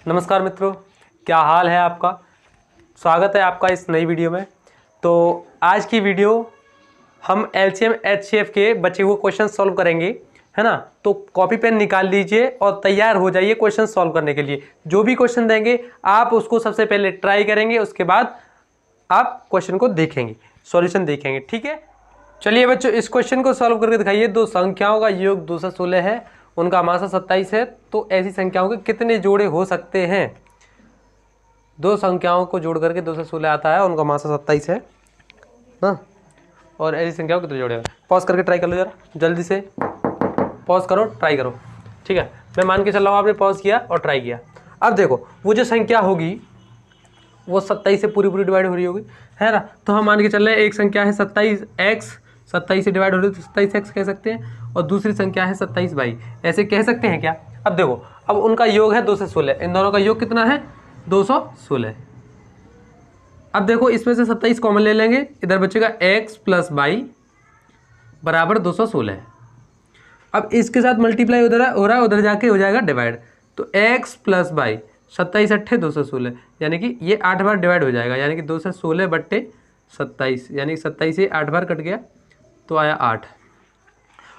नमस्कार मित्रों, क्या हाल है आपका। स्वागत है आपका इस नई वीडियो में। तो आज की वीडियो हम एलसीएम एचसीएफ के बचे हुए क्वेश्चन सॉल्व करेंगे, है ना। तो कॉपी पेन निकाल लीजिए और तैयार हो जाइए क्वेश्चन सॉल्व करने के लिए। जो भी क्वेश्चन देंगे आप उसको सबसे पहले ट्राई करेंगे, उसके बाद आप क्वेश्चन को देखेंगे, सॉल्यूशन देखेंगे, ठीक है। चलिए बच्चों, इस क्वेश्चन को सॉल्व करके दिखाइए। दो संख्याओं का योग 216 है, उनका मासा 27 है, तो ऐसी संख्याओं के कितने जोड़े हो सकते हैं। दो संख्याओं को जोड़ करके 216 आता है, उनका मासा 27 है ना, और ऐसी संख्याओं के कितने जोड़े हैं। पॉज करके ट्राई कर लो जरा, जल्दी से पॉज करो, ट्राई करो, ठीक है। मैं मान के चल रहा हूँ आपने पॉज किया और ट्राई किया। अब देखो वो जो संख्या होगी वो 27 से पूरी डिवाइड हो रही होगी, है ना। तो हम मान के चल रहे हैं एक संख्या है 27x, 27 से डिवाइड हो रही है तो 27x कह सकते हैं, और दूसरी संख्या है 27y, ऐसे कह सकते हैं क्या। अब देखो, अब उनका योग है 216, इन दोनों का योग कितना है 216। अब देखो इसमें से 27 कॉमन ले लेंगे, इधर बचेगा x + y बराबर 216। अब इसके साथ मल्टीप्लाई उधर हो रहा है, उधर जाके हो जाएगा डिवाइड, तो x + y 27 × 8 216, यानी कि ये 8 बार डिवाइड हो जाएगा, यानी कि 216/27, यानी कि 27 से 8 बार कट गया तो आया 8।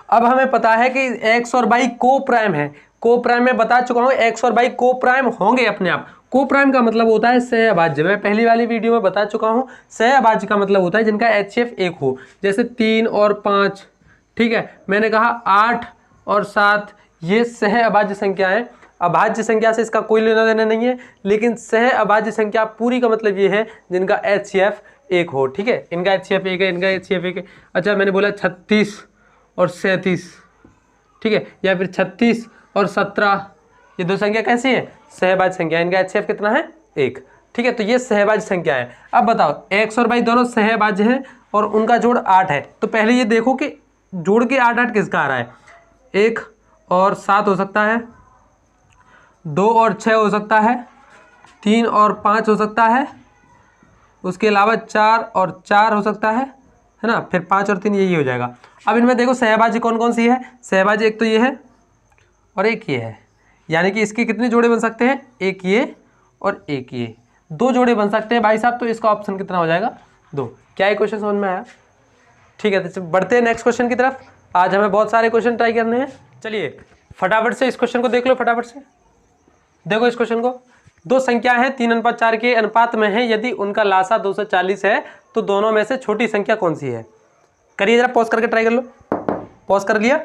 अब हमें पता है कि x और y को प्राइम है। को प्राइम में बता चुका हूँ, x और y को प्राइम होंगे अपने आप। को प्राइम का मतलब होता है सहअभाज्य। मैं पहली वाली वीडियो में बता चुका हूँ, सहअभाज्य का मतलब होता है जिनका HCF 1 हो, जैसे 3 और 5, ठीक है। मैंने कहा 8 और 7 ये सहअभाज्य संख्या है। अभाज्य संख्या से इसका कोई लेना देना नहीं है, लेकिन सहअभाज्य संख्या पूरी का मतलब ये है जिनका HCF 1 हो, ठीक है। इनका HCF 1 है, इनका HCF 1 है। अच्छा, मैंने बोला 36 और 37, ठीक है, या फिर 36 और 17, ये दो संख्या कैसी है, सहभाज्य संख्या, इनका HCF कितना है 1, ठीक है। तो ये सहभाज्य संख्या है। अब बताओ x और y दोनों सहभाज्य हैं और उनका जोड़ 8 है, तो पहले ये देखो कि जोड़ के 8 किसका आ रहा है। 1 और 7 हो सकता है, 2 और 6 हो सकता है, 3 और 5 हो सकता है, उसके अलावा 4 और 4 हो सकता है ना, फिर 5 और 3 यही हो जाएगा। अब इनमें देखो सहभाज्य कौन कौन सी है। सहभाज्य एक तो ये है और एक ये है, यानी कि इसके कितने जोड़े बन सकते हैं, एक ये और एक ये, दो जोड़े बन सकते हैं भाई साहब। तो इसका ऑप्शन कितना हो जाएगा 2। क्या ये क्वेश्चन समझ में आया, ठीक है। तो बढ़ते हैं नेक्स्ट क्वेश्चन की तरफ। आज हमें बहुत सारे क्वेश्चन ट्राई करने हैं। चलिए फटाफट से इस क्वेश्चन को देख लो, फटाफट से देखो इस क्वेश्चन को। दो संख्या है 3:4 के अनुपात में है, यदि उनका लासा 240 है तो दोनों में से छोटी संख्या कौन सी है। करिए जरा, पॉज करके ट्राई कर लो। पॉज कर लिया,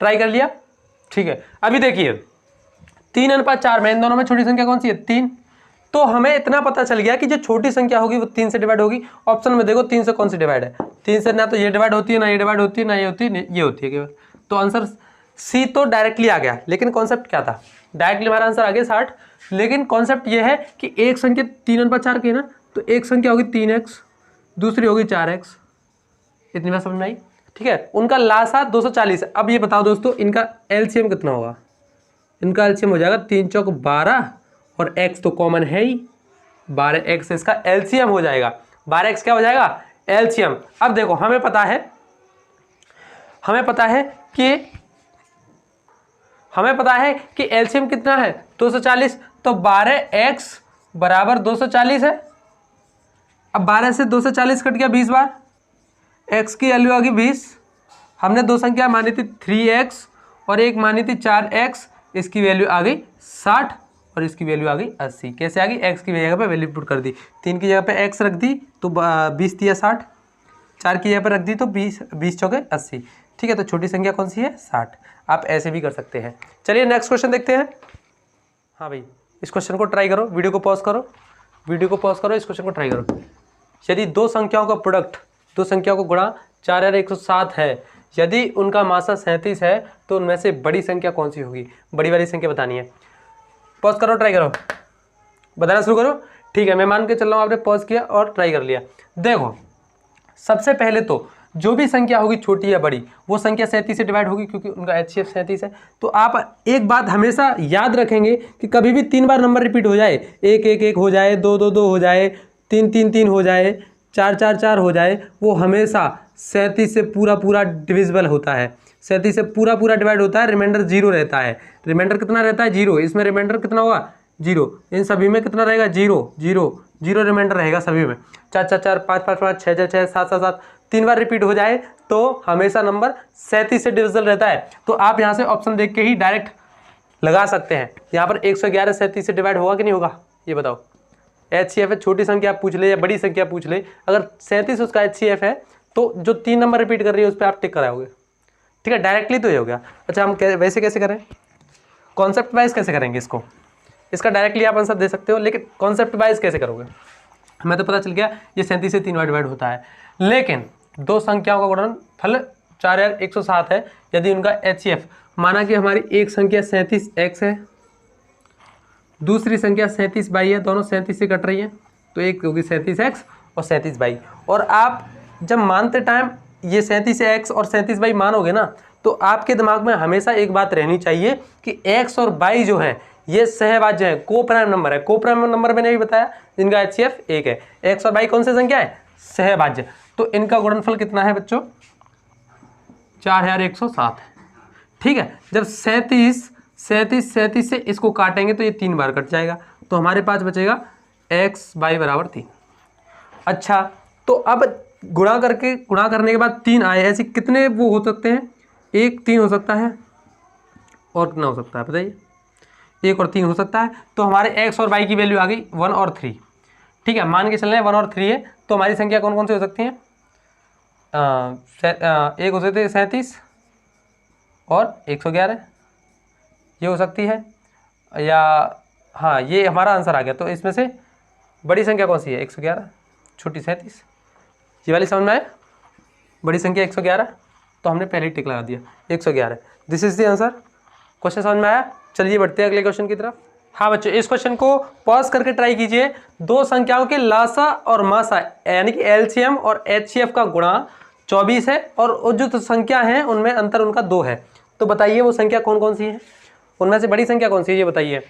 ट्राई कर लिया, ठीक है। अभी देखिए 3:4 में इन दोनों में छोटी संख्या कौन सी है 3। तो हमें इतना पता चल गया कि जो छोटी संख्या होगी वो 3 से डिवाइड होगी। ऑप्शन में देखो 3 से कौन सी डिवाइड है, 3 से ना तो ये डिवाइड होती है, ना ये डिवाइड होती है, ना ये होती है, ये होती है केवल। तो आंसर सी तो डायरेक्टली आ गया, लेकिन कॉन्सेप्ट क्या था, डायरेक्टली हमारा आंसर आ गया 60। लेकिन कॉन्सेप्ट ये है कि एक संख्या 3:4 की है ना, तो एक संख्या होगी 3x, दूसरी होगी 4x। इतनी बात समझ में आई, ठीक है। उनका लासा 240 है। अब ये बताओ दोस्तों इनका एलसीएम कितना होगा। इनका एलसीएम हो जाएगा 3 चौक 12 और x तो कॉमन है ही, 12x इसका एलसीएम हो जाएगा। 12x क्या हो जाएगा एलसीएम। अब देखो हमें पता है कि एलसीएम कितना है 240, तो 12x बराबर 240 है। अब 12 से 240 कट गया 20 बार, x की वैल्यू आ गई 20। हमने दो संख्या मानी थी 3x और एक मानी थी 4x, इसकी वैल्यू आ गई 60 और इसकी वैल्यू आ गई 80। कैसे आ गई, x की जगह पे वैल्यू पुट कर दी, 3 की जगह पे x रख दी तो 20 दिया 60, 4 की जगह पे रख दी तो 20 चौके 80, ठीक है। तो छोटी संख्या कौन सी है 60। आप ऐसे भी कर सकते हैं। चलिए नेक्स्ट क्वेश्चन देखते हैं। हाँ भाई, इस क्वेश्चन को ट्राई करो, वीडियो को पॉज करो, इस क्वेश्चन को ट्राई करो। यदि दो संख्याओं का प्रोडक्ट, दो संख्याओं को गुणा 4 और 107 है, यदि उनका मासा 37 है तो उनमें से बड़ी संख्या कौन सी होगी। बड़ी वाली संख्या बतानी है। पॉज करो, ट्राई करो, बताना शुरू करो, ठीक है। मैं मान के चल रहा हूँ आपने पॉज किया और ट्राई कर लिया। देखो सबसे पहले तो जो भी संख्या होगी छोटी या बड़ी, वो संख्या 37 से डिवाइड होगी, क्योंकि उनका HCF 37 है। तो आप एक बात हमेशा याद रखेंगे कि कभी भी 3 बार नंबर रिपीट हो जाए, 1 1 1 हो जाए, 2 2 2 हो जाए, 3 3 3 हो जाए, 4 4 4 हो जाए, वो हमेशा 37 से पूरा डिविजिबल होता है, 37 से पूरा डिवाइड होता है, रिमाइंडर 0 रहता है। रिमाइंडर कितना रहता है 0, इसमें रिमाइंडर कितना होगा जीरो, इन सभी में कितना रहेगा, जीरो जीरो जीरो रिमाइंडर रहेगा सभी में। 4 4 4 5 5 5 6 6 6 7 7 7 3 बार रिपीट हो जाए तो हमेशा नंबर 37 से डिविजिबल रहता है। तो आप यहाँ से ऑप्शन देख के ही डायरेक्ट लगा सकते हैं। यहाँ पर 111 37 से डिवाइड होगा कि नहीं होगा, ये बताओ। HCF है, छोटी संख्या आप पूछ ले या बड़ी संख्या पूछ ले, अगर 37 उसका HCF है तो जो 3 नंबर रिपीट कर रही है उस पर आप टिक कराओगे, ठीक है, डायरेक्टली तो ये हो गया। अच्छा हम वैसे कैसे करें, कॉन्सेप्ट वाइज कैसे करेंगे इसको, इसका डायरेक्टली आप आंसर दे सकते हो, लेकिन कॉन्सेप्ट वाइज कैसे करोगे। हमें तो पता चल गया ये 37 से 3 बार डिवाइड होता है, लेकिन दो संख्याओं का गुणनफल 4107 है। यदि उनका HCF, माना कि हमारी एक संख्या 37x है, दूसरी संख्या 37y है, दोनों 37 से कट रही है, तो एक होगी 37x और 37y। और आप जब मानते टाइम ये 37x और 37y मानोगे ना, तो आपके दिमाग में हमेशा एक बात रहनी चाहिए कि x और y जो है ये सहभाज्य है, को प्राइम नंबर है। को प्राइम नंबर मैंने भी बताया जिनका HCF 1 है। x और y कौन सी संख्या है, सहभाज्य। तो इनका गुणनफल कितना है बच्चों, 4107 है, ठीक है। जब 37 से इसको काटेंगे तो ये 3 बार कट जाएगा, तो हमारे पास बचेगा x y बराबर 3। अच्छा, तो अब गुणा करने के बाद 3 आए, ऐसे कितने वो हो सकते हैं, 1 3 हो सकता है, और कितना हो सकता है बताइए, 1 और 3 हो सकता है। तो हमारे x और y की वैल्यू आ गई 1 और 3, ठीक है। मान के चल रहे हैं 1 और 3 है, तो हमारी संख्या कौन कौन सी हो सकती हैं, एक हो सकती है 37 और 111, ये हो सकती है, या हाँ ये हमारा आंसर आ गया। तो इसमें से बड़ी संख्या कौन सी है, 111, छोटी 37, ये वाली समझ में आया, बड़ी संख्या 111, तो हमने पहले ही टिक लगा दिया 111, this is the answer. Question समझ में आया। चलिए बढ़ते हैं अगले क्वेश्चन की तरफ। हाँ बच्चों, इस क्वेश्चन को पॉज करके ट्राई कीजिए। दो संख्याओं के लासा और मासा यानी कि LCM और HCF का गुणा 24 है, और जो संख्या है उनमें अंतर उनका 2 है। तो बताइए वो संख्या कौन कौन सी है, उनमें से बड़ी संख्या कौन सी है, ये बताइए।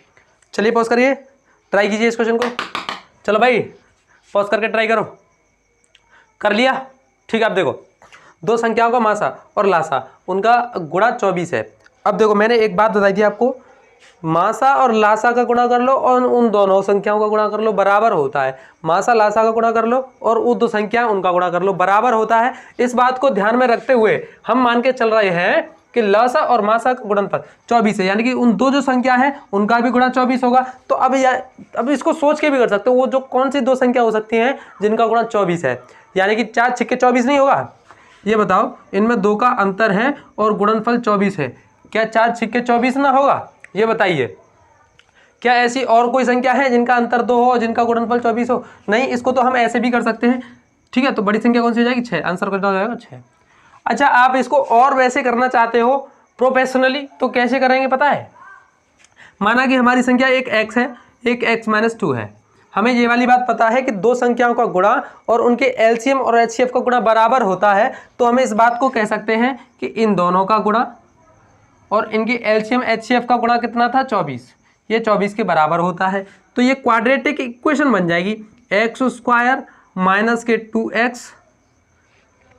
चलिए पॉज करिए, ट्राई कीजिए इस क्वेश्चन को। चलो भाई पॉज करके ट्राई करो, कर लिया, ठीक है। अब देखो दो संख्याओं का मासा और लासा उनका गुणा 24 है। अब देखो मैंने एक बात बताई थी आपको, मासा और लासा का गुणा कर लो और उन दोनों संख्याओं का गुणा कर लो, बराबर होता है। मासा लासा का गुणा कर लो और वो दो संख्या उनका गुणा कर लो, बराबर होता है। इस बात को ध्यान में रखते हुए हम मान के चल रहे हैं कि लासा और मासा का गुणनफल 24 है, यानी कि उन दो जो संख्या है उनका भी गुणा 24 होगा। तो अब इसको सोच के भी कर सकते हो, वो जो कौन सी दो संख्या हो सकती हैं जिनका गुणा 24 है, यानी कि 4 छक्के 24 नहीं होगा। ये बताओ, इनमें 2 का अंतर है और गुणनफल 24 है, क्या 4 छक्के 24 ना होगा, ये बताइए। क्या ऐसी और कोई संख्या है जिनका अंतर 2 हो और जिनका गुणनफल 24 हो? नहीं, इसको तो हम ऐसे भी कर सकते हैं, ठीक है। तो बड़ी संख्या कौन सी हो जाएगी, 6, आंसर कितना हो जाएगा 6। अच्छा, आप इसको और वैसे करना चाहते हो प्रोफेशनली, तो कैसे करेंगे पता है। माना कि हमारी संख्या एक x है, एक x - 2 है, हमें ये वाली बात पता है कि दो संख्याओं का गुणा और उनके LCM और HCF का गुणा बराबर होता है। तो हमें इस बात को कह सकते हैं कि इन दोनों का गुणा और इनकी LCM HCF का गुणा कितना था, 24, ये 24 के बराबर होता है। तो ये क्वाड्रेटिक इक्वेशन बन जाएगी, x² माइनस के 2x,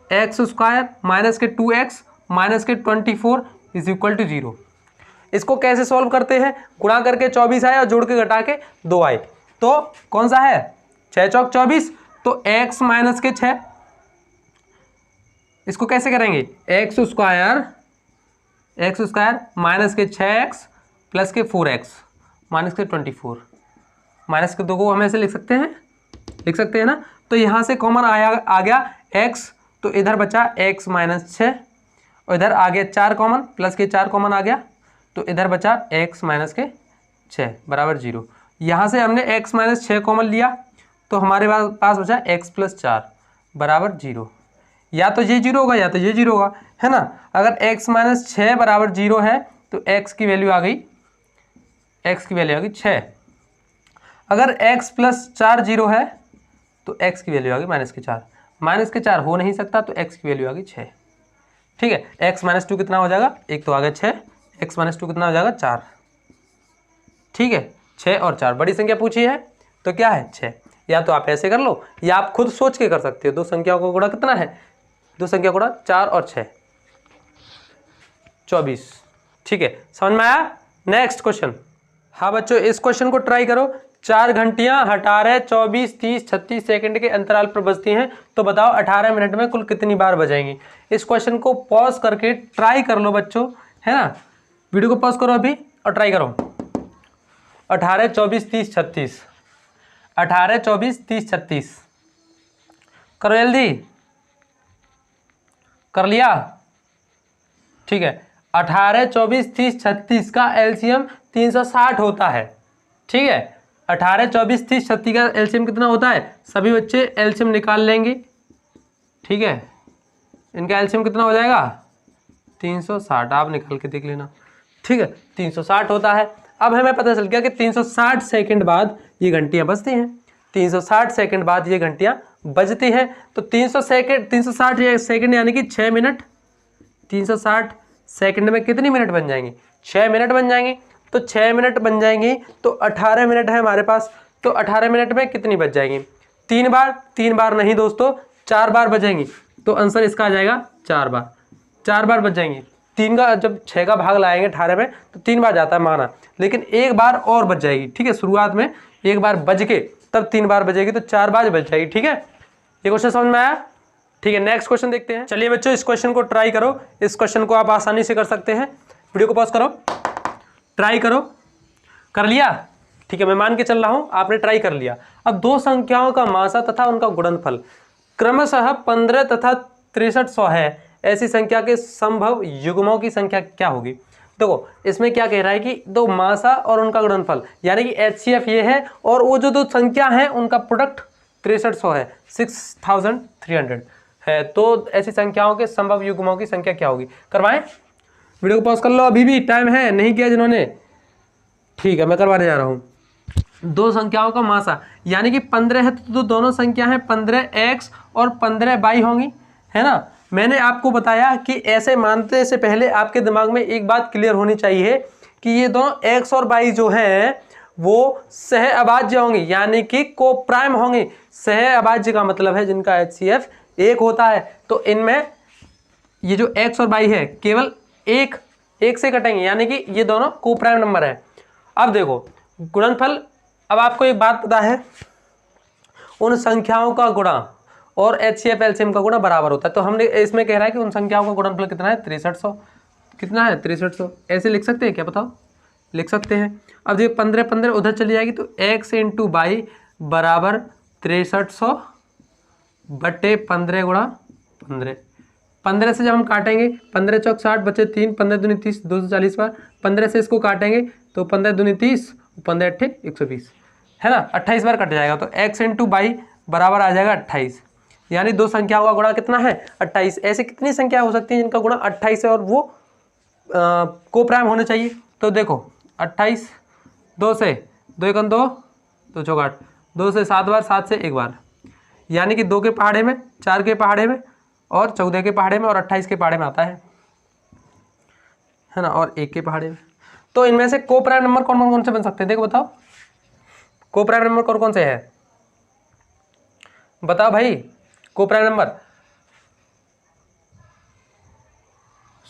x² माइनस के 2x माइनस के 24 इज इक्वल टू 0। इसको कैसे सॉल्व करते हैं, गुणा करके 24 आए और जोड़ के घटा के 2 आए, तो कौन सा है, 6 चौक 24, तो x माइनस के 6। इसको कैसे करेंगे, x² माइनस के 6x प्लस के 4x माइनस के 24, माइनस के 2 को हम ऐसे लिख सकते हैं ना। तो यहाँ से कॉमन आ गया x, तो इधर बचा x - 6 और इधर आ गया 4 कॉमन, प्लस के 4 कॉमन आ गया, तो इधर बचा x माइनस के 6 बराबर 0। यहाँ से हमने x - 6 कॉमन लिया, तो हमारे पास बचा x + 4 बराबर 0। या तो ये 0 होगा या तो ये 0 होगा, है ना। अगर x - 6 बराबर 0 है तो x की वैल्यू आ गई 6। अगर x + 4 0 है तो x की वैल्यू आ गई -4। -4 हो नहीं सकता, तो x की वैल्यू आ गई 6, ठीक है। x - 2 कितना हो जाएगा, एक तो आ गया 6, x - 2 कितना हो जाएगा 4, ठीक है। 6 और 4 बड़ी संख्या पूछी है तो क्या है 6। या तो आप ऐसे कर लो या आप खुद सोच के कर सकते हो, दो संख्याओं का गुणा कितना है, दो संख्या गुणा 4 और 6 24, ठीक है। समझ में आया। नेक्स्ट क्वेश्चन, हाँ बच्चों, इस क्वेश्चन को ट्राई करो। 4 घंटियां 18, 24, 30, 36 सेकंड के अंतराल पर बजती हैं, तो बताओ 18 मिनट में कुल कितनी बार बजाएंगी। इस क्वेश्चन को पॉज करके ट्राई कर लो बच्चों, है ना। वीडियो को पॉज करो अभी और ट्राई करो। 18, 24, 30, 36, 18, 24, 30, 36, करो जल्दी। कर लिया? ठीक है। 18, 24, 30, 36 का एलसीएम 360 होता है। ठीक है, 18, 24, 30, 36 का एलसीएम कितना होता है? सभी बच्चे एलसीएम निकाल लेंगे। ठीक है, इनका एलसीएम कितना हो जाएगा? 360। आप निकाल के देख लेना। ठीक है, 360 होता है। अब हमें पता चल गया कि 360 सेकंड बाद ये घंटियां बजती हैं। 360 सेकंड बाद ये घंटियां बजती हैं। तो 360 सेकंड यानी कि 6 मिनट। 360 सेकंड में कितनी मिनट बन जाएंगी? 6 मिनट बन जाएंगी। तो 6 मिनट बन जाएंगी तो 18 मिनट है हमारे पास। तो 18 मिनट में कितनी बज जाएंगी? 3 बार। 3 बार नहीं दोस्तों, 4 बार बजेंगी। तो आंसर इसका आ जाएगा 4 बार। 4 बार बज जाएंगी। 3 का जब 6 का भाग लाएंगे 18 में तो 3 बार जाता है माना, लेकिन 1 बार और बज जाएगी। ठीक है, शुरुआत में 1 बार बज के तब 3 बार बजेगी, तो 4 बार बज जाएगी। ठीक है, ये क्वेश्चन समझ में आया? ठीक है, नेक्स्ट क्वेश्चन देखते हैं। चलिए बच्चों, इस क्वेश्चन को ट्राई करो। इस क्वेश्चन को आप आसानी से कर सकते हैं। वीडियो को पॉज करो, ट्राई करो। कर लिया? ठीक है, मैं मान के चल रहा हूं आपने ट्राई कर लिया। अब दो संख्याओं का मासा तथा उनका गुणनफल क्रमशः 15 तथा 6300 है, ऐसी संख्या के संभव युग्मों की संख्या क्या होगी? देखो, इसमें क्या कह रहा है कि दो मासा और उनका गुणनफल यानी कि HCF ये है, और वो जो दो संख्या है उनका प्रोडक्ट 6300 है, 6300 है। तो ऐसी संख्याओं के संभव युग्मों की संख्या क्या होगी? करवाएं? वीडियो को पॉज कर लो, अभी भी टाइम है। नहीं किया जिन्होंने, ठीक है, मैं करवाने जा रहा हूं। दो संख्याओं का मासा यानी कि 15 है तो दोनों संख्या है 15x और 15y होंगी, है ना। मैंने आपको बताया कि ऐसे मानते से पहले आपके दिमाग में एक बात क्लियर होनी चाहिए कि ये दोनों x और y जो हैं वो सह अभाज्य होंगी, यानी कि को प्राइम होंगी। सह अभाज्य का मतलब है जिनका HCF 1 होता है। तो इनमें ये जो x और y है केवल एक से कटेंगे, यानी कि ये दोनों को प्राइम नंबर है। अब देखो गुणनफल, अब आपको एक बात पता है, उन संख्याओं का गुणा और HCF LCM का गुणा बराबर होता है। तो हमने इसमें कह रहा है कि उन संख्याओं का गुणनफल कितना है? 6300। कितना है? 6300। ऐसे लिख सकते हैं क्या? बताओ, लिख सकते हैं। अब देखो 15 15 उधर चली जाएगी तो x इंटू बाई बराबर 6300 बटे 15 गुणा 15। 15 से जब हम काटेंगे 15 चौक 60 बचे 3, 15 दूनी 30, 240 बार। 15 से इसको काटेंगे तो 15 दूनी 30, 15 अट्ठे 120, है ना। 28 बार कट जाएगा तो x इंटू बाई बराबर आ जाएगा 28, यानी दो संख्याओं का गुणा कितना है? 28। ऐसे कितनी संख्या हो सकती है जिनका गुणा 28 है और वो को प्राइम होने चाहिए? तो देखो 28, 2 से 2 1 2, 2 चौक 8, 2 से 7 बार, 7 से 1 बार, यानी कि 2 के पहाड़े में, 4 के पहाड़े में और 14 के पहाड़े में और 28 के पहाड़े में आता है ना, और 1 के पहाड़े में। तो इनमें से को प्राइम नंबर कौन कौन से बन सकते हैं? देखो बताओ, को प्राइम नंबर कौन कौन से है? बताओ भाई, को प्राइम नंबर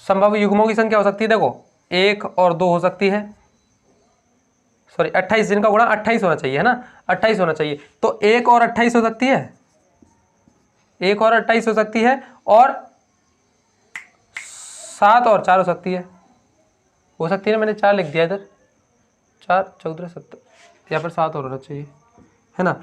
संभव युग्मों की संख्या हो सकती है। देखो 1 और 2 हो सकती है, सॉरी 28, जिनका गुणा 28 होना चाहिए, है ना, 28 होना चाहिए। तो 1 और 28 हो सकती है, 1 और 28 हो सकती है, और 7 और 4 हो सकती है ना। मैंने 4 लिख दिया इधर, 4 14 17, यहाँ पर 7 और होना चाहिए, है ना।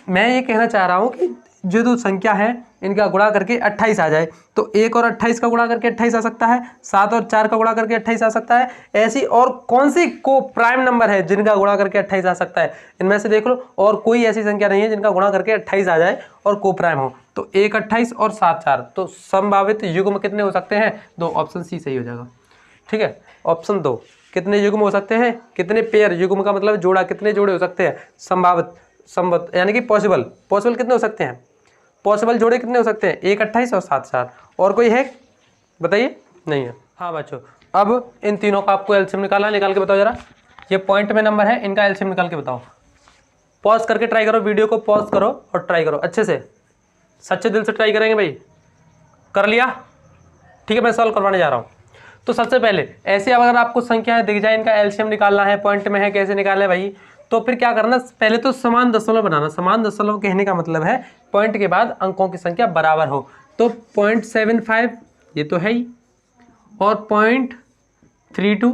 मैं ये कहना चाह रहा हूँ कि जो दो संख्या है इनका गुणा करके 28 आ जाए, तो 1 और 28 का गुणा करके 28 आ सकता है, 7 और 4 का गुणा करके 28 आ सकता है। ऐसी और कौन सी को प्राइम नंबर है जिनका गुणा करके 28 आ सकता है? इनमें से देख लो, और कोई ऐसी संख्या नहीं है जिनका गुणा करके 28 आ जाए और को प्राइम हो। तो 1 28 और 7 4, तो संभावित युग्म कितने हो सकते हैं? 2। ऑप्शन सी सही हो जाएगा। ठीक है, ऑप्शन 2। कितने युग्म हो सकते हैं? कितने पेयर, युग्म का मतलब जोड़ा, कितने जोड़े हो सकते हैं? संभव यानी कि पॉसिबल कितने हो सकते हैं? पॉसिबल जोड़े कितने हो सकते हैं? 1 28 और 7 4। और कोई है? बताइए। नहीं है। हाँ बच्चों, अब इन तीनों का आपको एलसीएम निकाल के बताओ जरा। ये पॉइंट में नंबर है, इनका एलसीएम निकाल के बताओ। पॉज करके ट्राई करो, वीडियो को पॉज करो और ट्राई करो अच्छे से, सच्चे दिल से ट्राई करेंगे भाई। कर लिया? ठीक है, मैं सॉल्व करवाने जा रहा हूँ। तो सबसे पहले ऐसे अगर आपको संख्याएं दिख जाए, इनका एलसीएम निकालना है, पॉइंट में है, कैसे निकालना है भाई, तो फिर क्या करना, पहले तो समान दशमलव बनाना। समान दशमलव कहने का मतलब है पॉइंट के बाद अंकों की संख्या बराबर हो। तो 0.75 ये तो है ही, और 0.32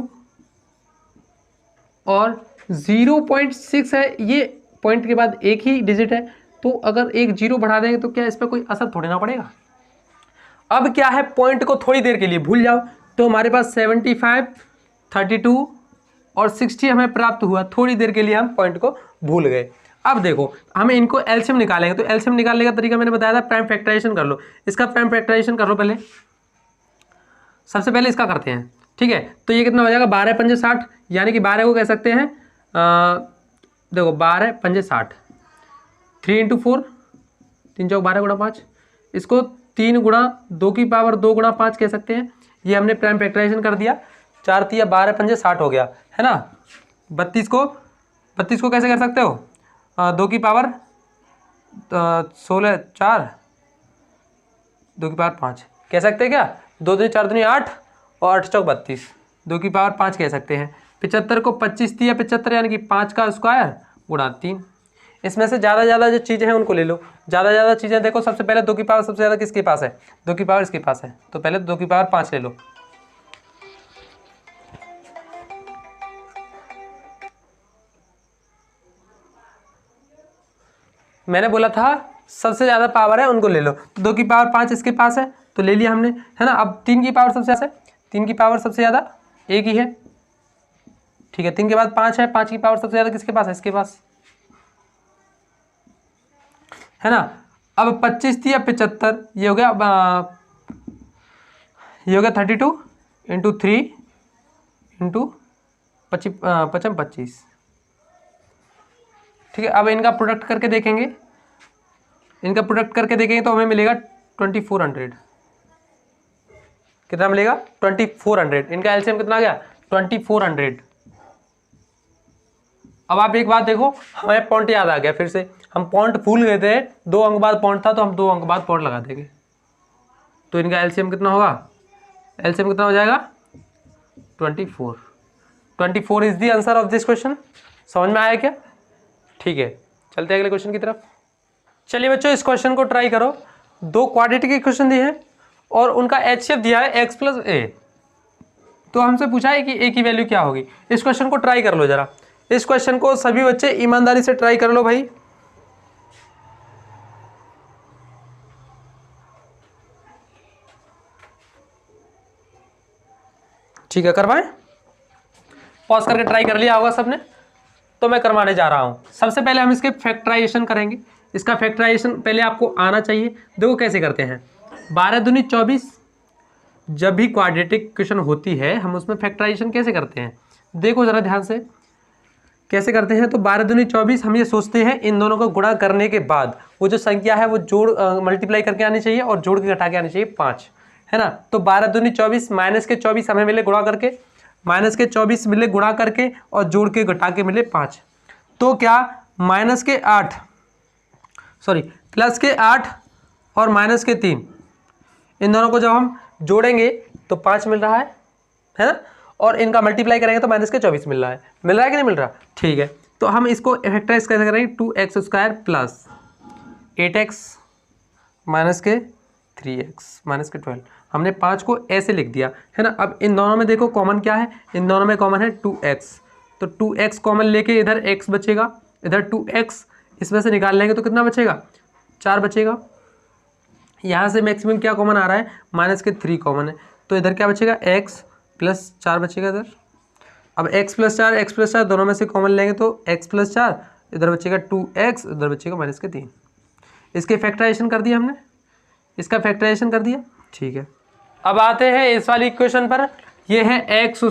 और 0.6 है, ये पॉइंट के बाद एक ही डिजिट है, तो अगर एक जीरो बढ़ा देंगे तो क्या इस पर कोई असर थोड़ी ना पड़ेगा। अब क्या है, पॉइंट को थोड़ी देर के लिए भूल जाओ, तो हमारे पास 75, 32 और 60 हमें प्राप्त हुआ। थोड़ी देर के लिए हम पॉइंट को भूल गए। अब देखो हमें इनको एलसीएम निकालेंगे, तो एलसीएम निकालने का तरीका मैंने बताया था, प्राइम फैक्टराइजेशन कर लो। इसका प्राइम फैक्टराइजेशन कर लो पहले, सबसे पहले इसका करते हैं, ठीक है। तो ये कितना हो जाएगा, 12 पंजे 60, यानी कि 12 को कह सकते हैं देखो 12 पंजे 60, 3 × 4, 3 चौक 12 गुणा 5, इसको 3 गुणा 2 की पावर 2 गुणा 5 कह सकते हैं। ये हमने प्राइम फैक्टराइजेशन कर दिया, 4 तिया 12 पंजे 60 हो गया, है ना। 32 को कैसे कर सकते हो, 2 की पावर 16, 4, 2 की पावर 5 कह सकते हैं क्या, 2 दूनी 4 दूनी 8 और 8 चौक 32, 2 की पावर 5 कह सकते हैं। 75 को 25 तिया 75, यानी कि 5 का स्क्वायर गुणा 3। इसमें से ज़्यादा जो चीज़ें हैं उनको ले लो। ज़्यादा चीज़ें देखो, सबसे पहले 2 की पावर सबसे ज़्यादा किसके पास है, 2 की पावर इसके पास है, तो पहले 2 की पावर 5 ले लो। मैंने बोला था सबसे ज़्यादा पावर है उनको ले लो, तो 2 की पावर 5 इसके पास है तो ले लिया हमने, है ना। अब 3 की पावर सबसे ज़्यादा है, 3 की पावर सबसे ज़्यादा एक ही है, ठीक है। 3 के बाद 5 है, 5 की पावर सबसे ज़्यादा किसके पास है, इसके पास, है ना। अब 25 थी या 75, ये हो गया 32 × 3 × 25, ठीक है। अब इनका प्रोडक्ट करके देखेंगे, तो हमें मिलेगा 2400। कितना मिलेगा, 2400। इनका एलसीएम कितना आ गया, 2400। अब आप एक बात देखो, हमें पॉइंट याद आ गया, फिर से हम पॉइंट भूल गए थे, 2 अंक बाद पॉइंट था, तो हम 2 अंक बाद पॉइंट लगा देंगे। तो इनका एलसीएम कितना होगा, एलसीएम कितना हो जाएगा, 24 is the answer of this question. समझ में आया क्या, ठीक है। चलते हैं अगले क्वेश्चन की तरफ। चलिए बच्चों, इस क्वेश्चन को ट्राई करो। 2 क्वाड्रेटिक इक्वेशन दिए हैं और उनका एचसीएफ दिया है x + a। तो हमसे पूछा है कि a की वैल्यू क्या होगी। इस क्वेश्चन को ट्राई कर लो जरा, इस क्वेश्चन को सभी बच्चे ईमानदारी से ट्राई कर लो भाई। ठीक है, करवाएं, पॉज करके ट्राई कर लिया होगा सबने, तो मैं करवाने जा रहा हूं। सबसे पहले हम इसके फैक्टराइजेशन करेंगे। इसका फैक्टराइजेशन पहले आपको आना चाहिए। देखो कैसे करते हैं, 12 दूनी 24, जब भी क्वाड्रेटिक इक्वेशन होती है हम उसमें फैक्टराइजेशन कैसे करते हैं, देखो जरा ध्यान से कैसे करते हैं। तो 12 दूनी 24, हम ये सोचते हैं इन दोनों को गुणा करने के बाद वो जो संख्या है वो जोड़ मल्टीप्लाई करके आनी चाहिए और जोड़ के घटा के आनी चाहिए 5, है ना। तो 12 दूनी 24, माइनस के 24 हमें मिले गुणा करके, माइनस के 24 मिले गुणा करके और जोड़ के घटा के मिले 5। तो क्या प्लस के 8 और माइनस के 3, इन दोनों को जब हम जोड़ेंगे तो 5 मिल रहा है ना। और इनका मल्टीप्लाई करेंगे तो माइनस के 24 मिल रहा है कि नहीं मिल रहा, ठीक है। तो हम इसको फैक्टराइज कैसे करेंगे, 2x² प्लस 8x माइनस के 3x माइनस के 12। हमने 5 को ऐसे लिख दिया, है ना। अब इन दोनों में देखो कॉमन क्या है, इन दोनों में कॉमन है 2x, तो 2x कॉमन लेके इधर x बचेगा, इधर 2x, इसमें से निकाल लेंगे तो कितना बचेगा, 4 बचेगा। यहाँ से मैक्सिमम क्या कॉमन आ रहा है, माइनस के 3 कॉमन है, तो इधर क्या बचेगा, x + 4 बचेगा इधर। अब x + 4 दोनों में से कॉमन लेंगे तो x + 4, इधर बचेगा 2x, इधर बचेगा माइनस के 3। इसके फैक्टराइजेशन कर दिया हमने, इसका फैक्टराइजेशन कर दिया, ठीक है। अब आते हैं इस वाली इक्वेशन पर, ये है x²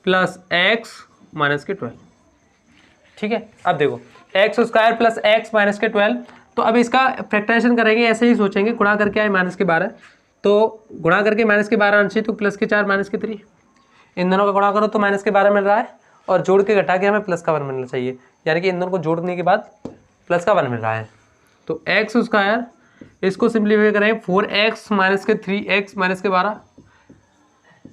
+ x माइनस के 12, ठीक है। अब देखो x² + x माइनस के 12, तो अब इसका फैक्टराइजेशन करेंगे, ऐसे ही सोचेंगे, गुणा करके आए माइनस के 12, तो गुणा करके माइनस के 12 आना चाहिए, तो प्लस के 4 माइनस के 3, इन दोनों का गुणा करो तो माइनस के 12 मिल रहा है, और जोड़ के घटा के हमें प्लस का 1 मिलना चाहिए, यानी कि इन दोनों को जोड़ने के बाद प्लस का 1 मिल रहा है। तो x², इसको सिंप्लीफाई करें 4x माइनस के 3x माइनस के 12,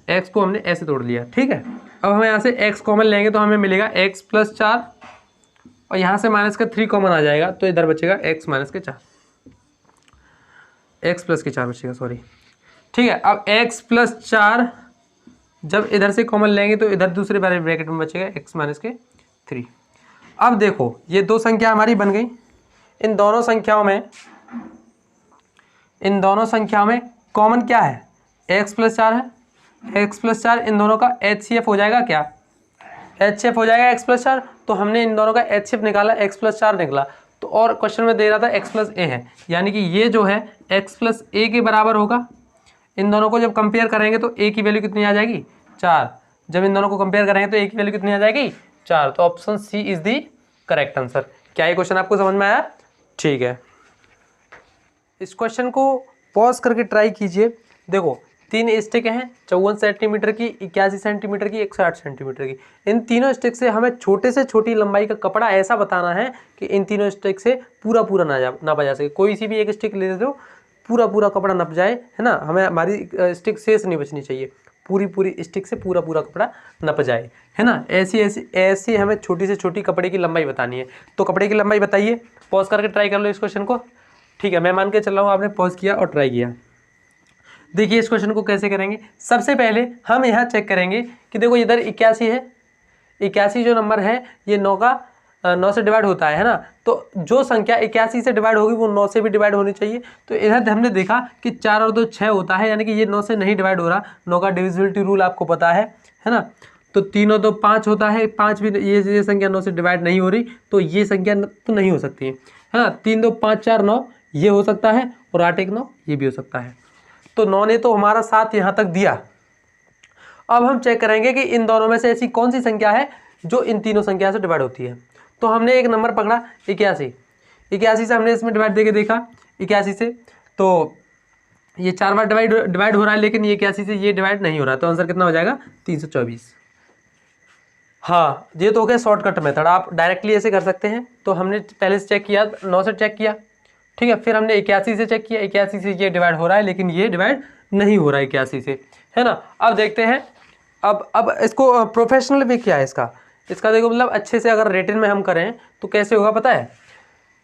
x को हमने ऐसे तोड़ लिया, ठीक है। अब हम यहाँ से x कॉमन लेंगे तो हमें मिलेगा x + 4 और यहाँ से -3 कॉमन आ जाएगा तो इधर बचेगा x - 4, x + 4 बचेगा, सॉरी, ठीक है। अब x + 4 जब इधर से कॉमन लेंगे तो इधर दूसरे वाले ब्रैकेट में बचेगा x - 3। अब देखो ये दो संख्या हमारी बन गई। इन दोनों संख्याओं में कॉमन क्या है, x + 4 है। x + 4 इन दोनों का HCF हो जाएगा, क्या HCF हो जाएगा x + 4। तो हमने इन दोनों का HCF निकाला, x + 4 निकला। तो और क्वेश्चन में दे रहा था x + a है, यानी कि ये जो है x + a के बराबर होगा। इन दोनों को जब कंपेयर करेंगे तो a की वैल्यू कितनी आ जाएगी, 4। जब इन दोनों को कंपेयर करेंगे तो a की वैल्यू कितनी आ जाएगी, 4। तो option C is the correct answer. क्या ये क्वेश्चन आपको समझ में आया? ठीक है, इस क्वेश्चन को पॉज करके ट्राई कीजिए। देखो 3 स्टिक हैं, 54 सेंटीमीटर की, 81 सेंटीमीटर की, 108 सेंटीमीटर की। इन तीनों स्टिक से हमें छोटे से छोटी लंबाई का कपड़ा ऐसा बताना है कि इन तीनों स्टिक से पूरा नापा जा सके। कोई सी भी एक स्टिक ले दो, पूरा कपड़ा नप जाए, है ना। हमें हमारी स्टिक शेष नहीं बचनी चाहिए, पूरी स्टिक से पूरा कपड़ा नप जाए, है ना। ऐसी हमें छोटी से छोटी कपड़े की लंबाई बतानी है। तो कपड़े की लंबाई बताइए, पॉज करके ट्राई कर लो इस क्वेश्चन को, ठीक है। मैं मान के चल रहा हूँ आपने पॉज किया और ट्राई किया। देखिए इस क्वेश्चन को कैसे करेंगे। सबसे पहले हम यहाँ चेक करेंगे कि देखो इधर 81 है, 81 जो नंबर है ये 9 से डिवाइड होता है ना। तो जो संख्या 81 से डिवाइड होगी वो 9 से भी डिवाइड होनी चाहिए। तो इधर हमने देखा कि 4 और 2 6 होता है, यानी कि ये 9 से नहीं डिवाइड हो रहा। 9 का डिविजिबिलिटी रूल आपको पता है ना। तो 3 और 2 5 होता है, 5 भी ये संख्या 9 से डिवाइड नहीं हो रही, तो ये संख्या तो नहीं हो सकती है ना। 3 2 5 4 9 ये हो सकता है और 8 1 9 ये भी हो सकता है। तो 9 ने तो हमारा 7 यहाँ तक दिया। अब हम चेक करेंगे कि इन दोनों में से ऐसी कौन सी संख्या है जो इन तीनों संख्या से डिवाइड होती है। तो हमने एक नंबर पकड़ा 81 से हमने इसमें डिवाइड देके देखा 81 से, तो ये 4 बार डिवाइड हो रहा है, लेकिन ये 81 से ये डिवाइड नहीं हो रहा है। तो आंसर कितना हो जाएगा, 324। हाँ, ये तो हो गया शॉर्टकट मेथड, आप डायरेक्टली ऐसे कर सकते हैं। तो हमने पहले से चेक किया, 9 से चेक किया, ठीक है। फिर हमने 81 से चेक किया, 81 से ये डिवाइड हो रहा है, लेकिन ये डिवाइड नहीं हो रहा है 81 से, है ना। अब देखते हैं, अब इसको प्रोफेशनल भी क्या है इसका देखो, मतलब अच्छे से अगर रेटिंग में हम करें तो कैसे होगा पता है।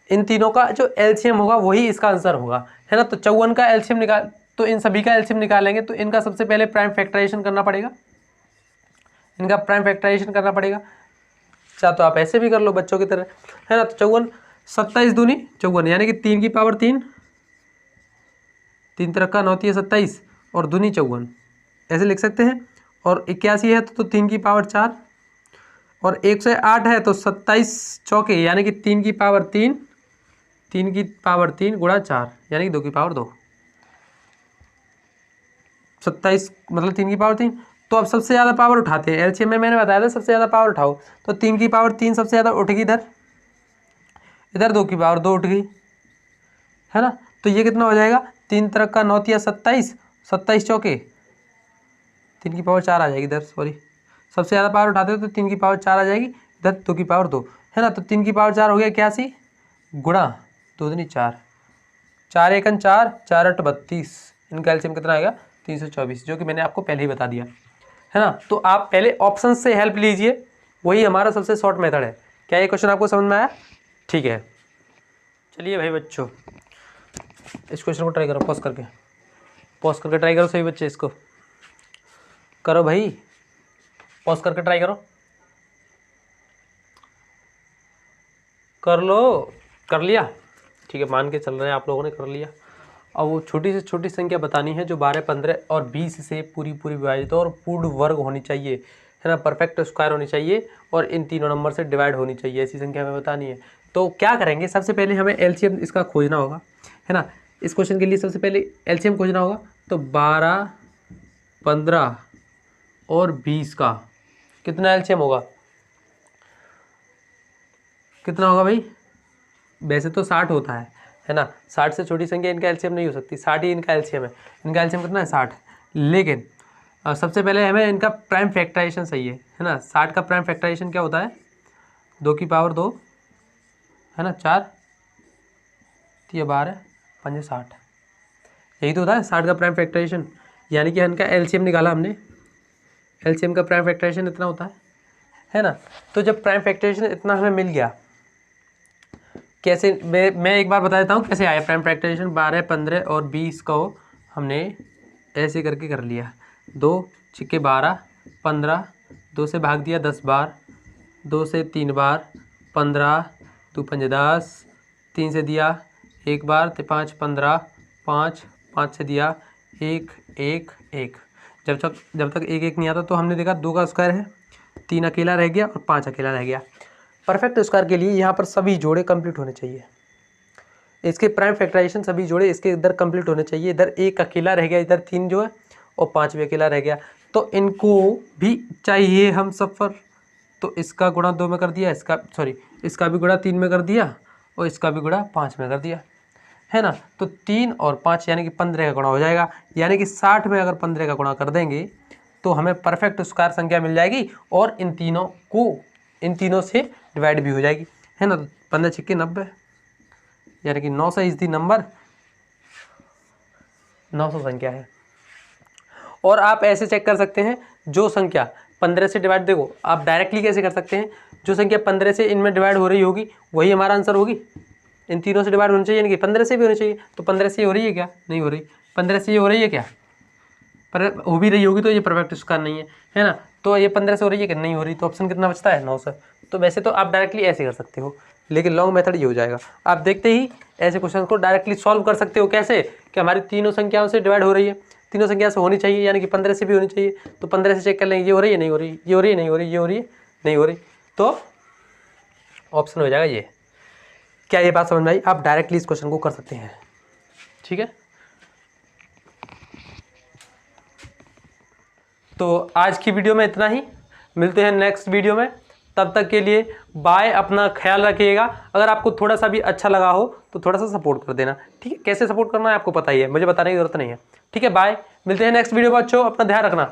इन तीनों का जो एलसीएम होगा वही इसका आंसर होगा, है ना। तो 54 का एलसीएम निकाल, तो इन सभी का एलसीएम निकालेंगे तो इनका सबसे पहले प्राइम फैक्टराइजेशन करना पड़ेगा, चाहे तो आप ऐसे भी कर लो बच्चों की तरह, है ना। तो 54 27 दूनी 54, यानी कि 3 की पावर 3, 3 तरह का 9 है 27 और दूनी 54, ऐसे लिख सकते हैं। और 81 है तो 3 की पावर 4 और 108 है तो 27 चौके, यानी कि 3 की पावर 3 गुणा 4, यानी कि 2 की पावर 2, 27 मतलब 3 की पावर 3। तो अब सबसे ज़्यादा पावर उठाते हैं, एलसीएम में मैंने बताया था सबसे ज़्यादा पावर उठाओ। तो 3 की पावर 3 सबसे ज़्यादा उठ गई, इधर 2 की पावर 2 उठ गई, है ना। तो ये कितना हो जाएगा, 3 तरह का 9 या 27, 27 चौके 3 की पावर 4 आ जाएगी इधर, सॉरी सबसे ज़्यादा पावर उठाते हो तो 3 की पावर 4 आ जाएगी, इधर 2 की पावर 2, है ना। तो 3 की पावर 4 हो गया 81 गुणा 2 दूनी 4, 4 एकन 4, 4 8 32, इनका एलसीएम कितना आएगा 324, जो कि मैंने आपको पहले ही बता दिया, है ना। तो आप पहले ऑप्शन से हेल्प लीजिए, वही हमारा सबसे शॉर्ट मेथड है। क्या ये क्वेश्चन आपको समझ में आया? ठीक है, चलिए भाई बच्चों इस क्वेश्चन को ट्राई करो, पॉज करके ट्राई करो सभी बच्चे, इसको करो भाई, पॉज करके ट्राई करो, कर लो, कर लिया, ठीक है। मान के चल रहे हैं आप लोगों ने कर लिया। अब वो छोटी से छोटी संख्या बतानी है जो 12, 15 और 20 से पूरी विभाजित और पूर्ण वर्ग होनी चाहिए, है ना। परफेक्ट स्क्वायर होनी चाहिए और इन तीनों नंबर से डिवाइड होनी चाहिए, ऐसी संख्या हमें बतानी है। तो क्या करेंगे, सबसे पहले हमें एलसीएम इसका खोजना होगा, है ना। इस क्वेश्चन के लिए सबसे पहले एलसीएम खोजना होगा। तो 12, 15 और 20 का कितना एलसीएम होगा, कितना होगा भाई? वैसे तो 60 होता है ना। 60 से छोटी संख्या इनका एलसीएम नहीं हो सकती, 60 ही इनका एलसीएम है। इनका एलसीएम कितना है 60, लेकिन सबसे पहले हमें इनका प्राइम फैक्टराइजेशन सही है ना। 60 का प्राइम फैक्टराइजेशन क्या होता है, 2 की पावर 2, है ना, 4 3 12 5 60, यही तो होता है 60 का प्राइम फैक्टराइजेशन। यानी कि इनका एलसीएम निकाला हमने, एलसीएम का प्राइम फैक्टराइजेशन इतना होता है ना। तो जब प्राइम फैक्टराइजेशन इतना हमें मिल गया, कैसे, मैं एक बार बता देता हूँ कैसे आया प्राइम फैक्टराइजेशन। 12, 15 और 20 को हमने ऐसे करके कर लिया। 2 छिक्के 12, 15, 2 से भाग दिया 10 बार, 2 से 3 बार, 15, 2 पंजे 10, 3 से दिया 1 बार, तो 5 15, 5 5 से दिया 1 1 1। जब तक 1 1 नहीं आता तो हमने देखा 2 का स्क्वायर है, 3 अकेला रह गया और 5 अकेला रह गया। परफेक्ट स्क्वायर के लिए यहाँ पर सभी जोड़े कंप्लीट होने चाहिए। इसके प्राइम फैक्टराइजेशन सभी जोड़े इसके इधर कंप्लीट होने चाहिए। इधर 1 अकेला रह गया, इधर 3 जो है और 5 भी अकेला रह गया, तो इनको भी चाहिए हम सफ़र। तो इसका गुणा 2 में कर दिया, इसका भी गुणा 3 में कर दिया और इसका भी गुणा 5 में कर दिया, है ना। तो 3 और 5 यानी कि 15 का गुणा हो जाएगा। यानी कि 60 में अगर 15 का गुणा कर देंगे तो हमें परफेक्ट स्क्वायर संख्या मिल जाएगी और इन तीनों से डिवाइड भी हो जाएगी, है ना। तो 15 छिक्के 90, यानी कि 900 इज दी नंबर, 900 संख्या है। और आप ऐसे चेक कर सकते हैं, जो संख्या 15 से डिवाइड, देखो आप डायरेक्टली कैसे कर सकते हैं, जो संख्या 15 से इनमें डिवाइड हो रही होगी वही हमारा आंसर होगी। इन तीनों से डिवाइड होनी चाहिए, यानी कि 15 से भी होनी चाहिए। तो 15 से ये हो रही है क्या? नहीं हो रही। 15 से ये हो रही है क्या? पर हो भी रही होगी तो ये परफेक्ट स्क्वायर नहीं है ना। तो ये 15 से हो रही है कि नहीं हो रही, तो ऑप्शन कितना बचता है? 900। तो वैसे तो आप डायरेक्टली ऐसे कर सकते हो, लेकिन लॉन्ग मेथड ये हो जाएगा। आप देखते ही ऐसे क्वेश्चन को डायरेक्टली सॉल्व कर सकते हो। कैसे? कि हमारी तीनों संख्याओं से डिवाइड हो रही है, तीनों संख्या से होनी चाहिए, यानी कि 15 से भी होनी चाहिए। तो 15 से चेक कर लेंगे, ये हो रही है नहीं हो रही, ये हो रही है नहीं हो रही, ये हो रही है नहीं हो रही, तो ऑप्शन हो जाएगा ये। क्या ये बात समझ में आई? आप डायरेक्टली इस क्वेश्चन को कर सकते हैं, ठीक है। तो आज की वीडियो में इतना ही, मिलते हैं नेक्स्ट वीडियो में। तब तक के लिए बाय, अपना ख्याल रखिएगा। अगर आपको थोड़ा सा भी अच्छा लगा हो तो थोड़ा सा सपोर्ट कर देना, ठीक है। कैसे सपोर्ट करना है आपको पता ही है, मुझे बताने की जरूरत नहीं है, ठीक है। बाय, मिलते हैं नेक्स्ट वीडियो में। बच्चों अपना ध्यान रखना।